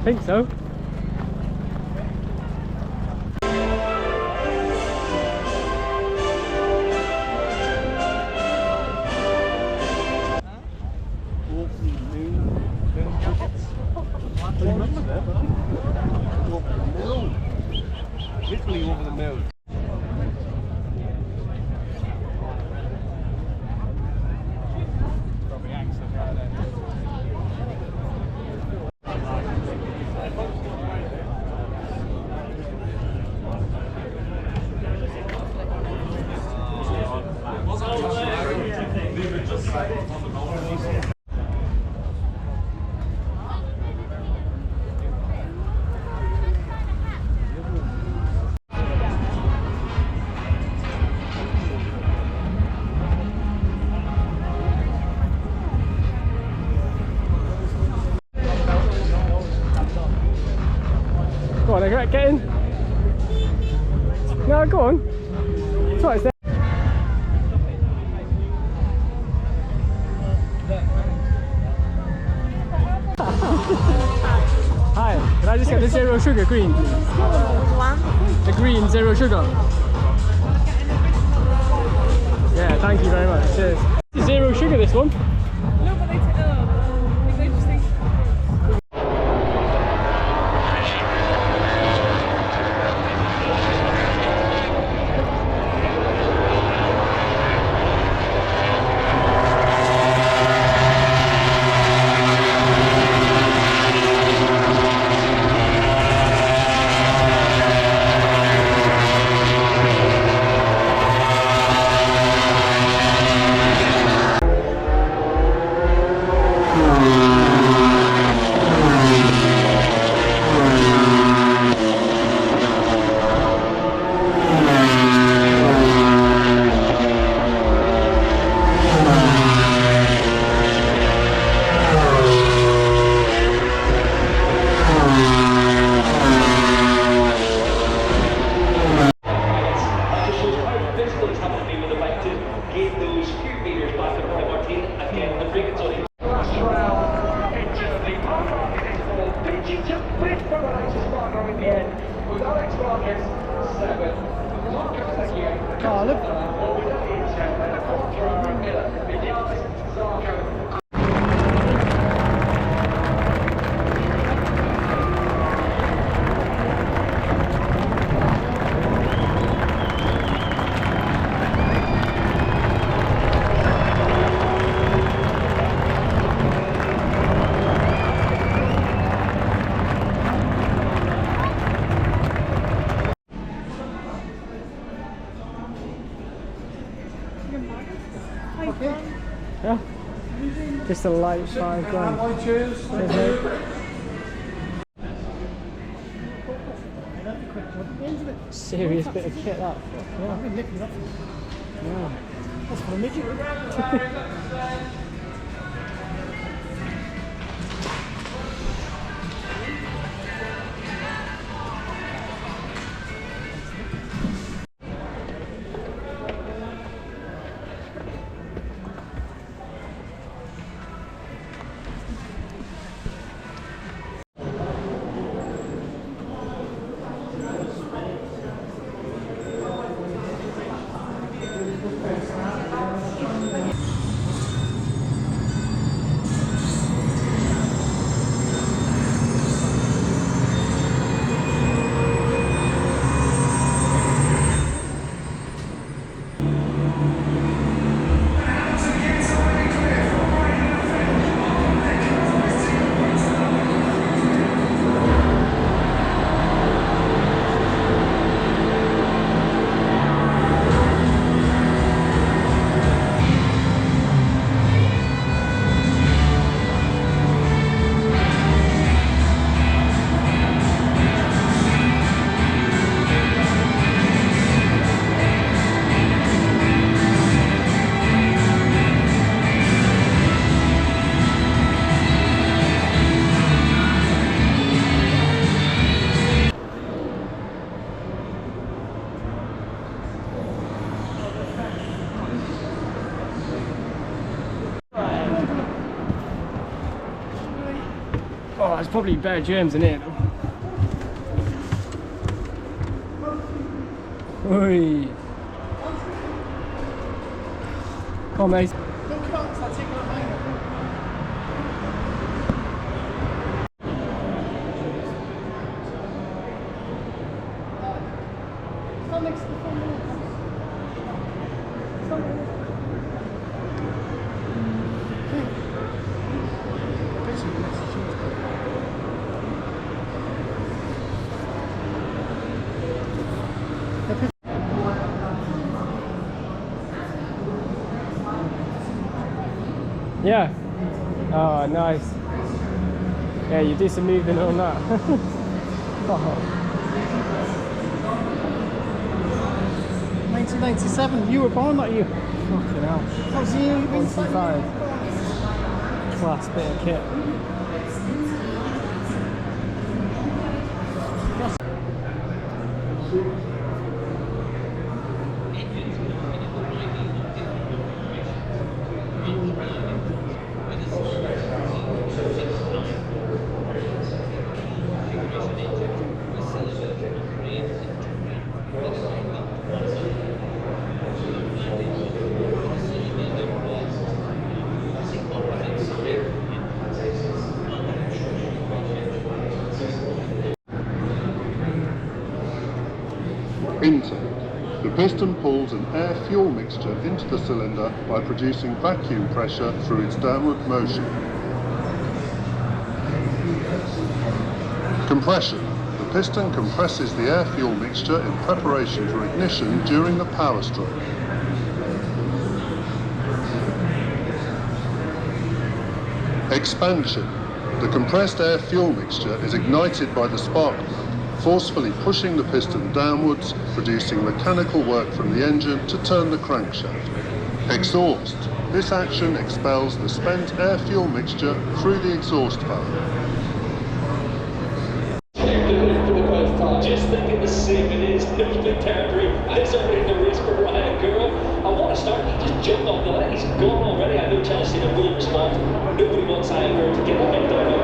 think so. Literally over the mill. Go on, get in. No, go on. It's right, it's there. Hi, can I just get the zero sugar green, please? One. The green zero sugar. Yeah, thank you very much. Cheers. Zero sugar, this one. No, but they just think. Yeah. Just a light £5 grand. Serious bit of kit that. Yeah. Yeah. That's for a midget. Oh, there's probably better germs in here. Oi. Come on, mate. Don't come out, start taking out mine. Stand next to the phone. Stand there. Basically, next to the sheet. Yeah. Oh, nice. Yeah, you do some moving on that. Oh. 1997, you were born that year. Fucking hell. That was the year you've been 125. Class bit of kit. Intake. The piston pulls an air-fuel mixture into the cylinder by producing vacuum pressure through its downward motion. Compression. The piston compresses the air-fuel mixture in preparation for ignition during the power stroke. Expansion. The compressed air-fuel mixture is ignited by the spark plug, forcefully pushing the piston downwards, producing mechanical work from the engine to turn the crankshaft. Exhaust. This action expels the spent air-fuel mixture through the exhaust valve. Just think of the scene it is. There's big territory. There's already the race for Ryan Girl. I want to start. He just jumped off the line. He's gone already. I know Chelsea will respond. Nobody wants Ryan Girl to get the head down.